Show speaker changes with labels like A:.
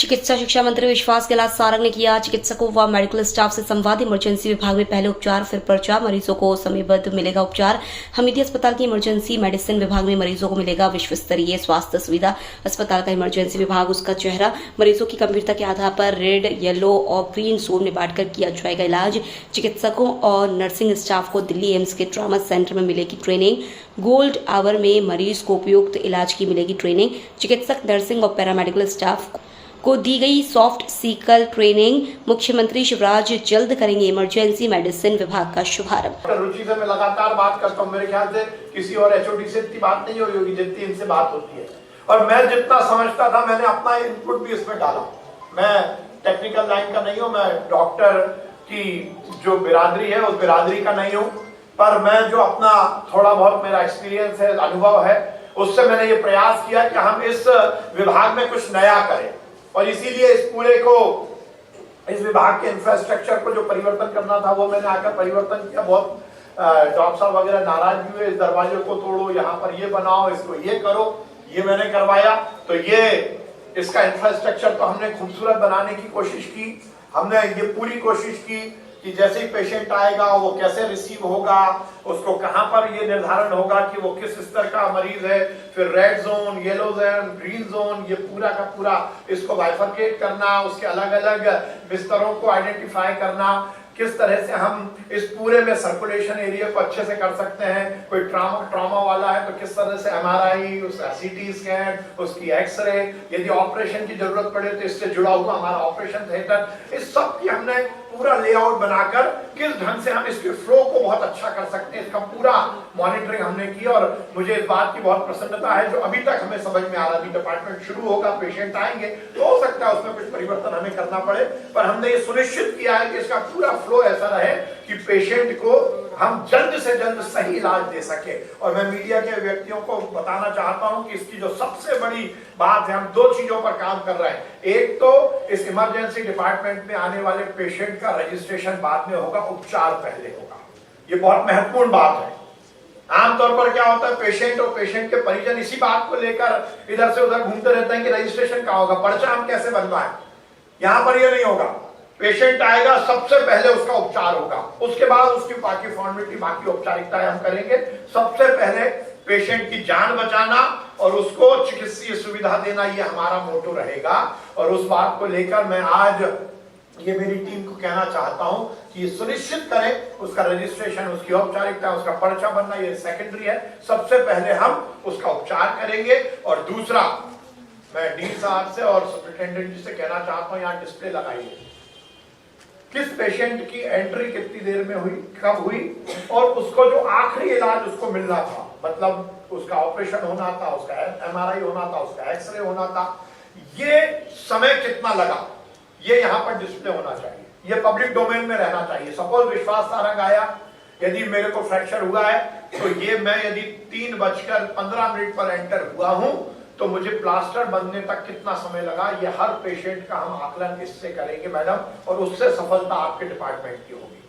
A: चिकित्सा शिक्षा मंत्री विश्वास कैलाश सारंग ने किया चिकित्सकों व मेडिकल स्टाफ से संवाद। इमरजेंसी विभाग में पहले उपचार फिर पर्चा, मरीजों को समयबद्ध मिलेगा उपचार। हमीदिया अस्पताल की इमरजेंसी मेडिसिन विभाग में मरीजों को मिलेगा विश्व स्तरीय स्वास्थ्य सुविधा। अस्पताल का इमरजेंसी विभाग उसका चेहरा, मरीजों की गंभीरता के आधार पर रेड, येलो और ग्रीन जोन में बांटकर किया जाएगा इलाज। चिकित्सकों और नर्सिंग स्टाफ को दिल्ली एम्स के ट्रॉमा सेंटर में मिलेगी ट्रेनिंग। गोल्ड आवर में मरीज को उपयुक्त इलाज की मिलेगी ट्रेनिंग। चिकित्सक, नर्सिंग और पैरामेडिकल स्टाफ को दी गई सॉफ्ट स्किल ट्रेनिंग। मुख्यमंत्री शिवराज जल्द करेंगे इमरजेंसी मेडिसिन विभाग का शुभारंभ।
B: रुचि से मैं लगातार बात करता हूँ, मेरे ख्याल से किसी और एचओडी से इतनी बात नहीं हुई होगी जितनी इनसे बात होती है। और मैं जितना समझता था मैंने अपना इनपुट भी इसमें डाला। मैं टेक्निकल लाइन का नहीं हूँ, मैं डॉक्टर की जो बिरादरी है उस बिरादरी का नहीं हूँ, पर मैं जो अपना थोड़ा बहुत मेरा एक्सपीरियंस है, अनुभव है, उससे मैंने ये प्रयास किया कि हम इस विभाग में कुछ नया करें। और इसीलिए इस पूरे को, इस विभाग के इंफ्रास्ट्रक्चर को जो परिवर्तन करना था वो मैंने आकर परिवर्तन किया। बहुत डॉक्टर साहब वगैरह नाराज भी हुए, इस दरवाजे को तोड़ो, यहाँ पर ये बनाओ, इसको ये करो, ये मैंने करवाया। तो ये इसका इंफ्रास्ट्रक्चर तो हमने खूबसूरत बनाने की कोशिश की। हमने ये पूरी कोशिश की कि जैसे ही पेशेंट आएगा वो कैसे रिसीव होगा, उसको कहां पर ये निर्धारण होगा कि वो किस स्तर का मरीज है, फिर red zone, yellow zone, green zone, ये पूरा का पूरा इसको बाइफरकेट करना, उसके अलग अलग बिस्तरों को आइडेंटिफाई करना, किस तरह से हम इस पूरे में सर्कुलेशन एरिया को अच्छे से कर सकते हैं। कोई ट्रॉमा वाला है तो किस तरह से एमआरआई, उसका सीटी स्कैन, उसकी एक्सरे, यदि ऑपरेशन की जरूरत पड़े तो इससे जुड़ा हुआ हमारा ऑपरेशन थिएटर, इस सब की हमने पूरा लेआउट बनाकर किस ढंग से हम इसके फ्लो को बहुत अच्छा कर सकते हैं, इसका पूरा मॉनिटरिंग हमने की। और मुझे इस बात की बहुत प्रसन्नता है जो अभी तक हमें समझ में आ रहा है। डिपार्टमेंट शुरू होगा, पेशेंट आएंगे तो हो सकता है उसमें कुछ परिवर्तन हमें करना पड़े, पर हमने ये सुनिश्चित किया है कि इसका पूरा फ्लो ऐसा रहे कि पेशेंट को हम जल्द से जल्द सही इलाज दे सके। और मैं मीडिया के व्यक्तियों को बताना चाहता हूं कि इसकी जो सबसे बड़ी बात है, हम दो चीजों पर काम कर रहे हैं। एक तो इस इमरजेंसी डिपार्टमेंट में आने वाले पेशेंट का रजिस्ट्रेशन बाद में होगा, उपचार पहले होगा। ये बहुत महत्वपूर्ण बात है। आमतौर पर क्या होता है, पेशेंट और पेशेंट के परिजन इसी बात को लेकर इधर से उधर घूमते रहते हैं कि रजिस्ट्रेशन कहाँ होगा, पर्चा हम कैसे बनवाएं। यहां पर यह नहीं होगा। पेशेंट आएगा, सबसे पहले उसका उपचार होगा, उसके बाद उसकी बाकी फॉर्मेलिटी, बाकी औपचारिकताएं हम करेंगे। सबसे पहले पेशेंट की जान बचाना और उसको चिकित्सीय सुविधा देना, ये हमारा मोटो रहेगा। और उस बात को लेकर मैं आज ये मेरी टीम को कहना चाहता हूं कि ये सुनिश्चित करें उसका रजिस्ट्रेशन, उसकी औपचारिकता, उसका पर्चा बनना ये सेकेंडरी है। सबसे पहले हम उसका उपचार करेंगे। और दूसरा, मैं डी साहब से और सुपरिटेंडेंट जी से कहना चाहता हूं, यहाँ डिस्प्ले लगाइए किस पेशेंट की एंट्री कितनी देर में हुई, कब हुई, और उसको जो आखिरी इलाज उसको मिलना था, मतलब उसका ऑपरेशन होना था, उसका एमआरआई होना था, उसका एक्सरे होना था, ये समय कितना लगा, ये यहाँ पर डिस्प्ले होना चाहिए। ये पब्लिक डोमेन में रहना चाहिए। सपोज विश्वास सारंग आया, यदि मेरे को फ्रैक्चर हुआ है तो ये मैं यदि 3:15 पर एंटर हुआ हूं तो मुझे प्लास्टर बनने तक कितना समय लगा, ये हर पेशेंट का हम आकलन इससे करेंगे मैडम, और उससे सफलता आपके डिपार्टमेंट की होगी।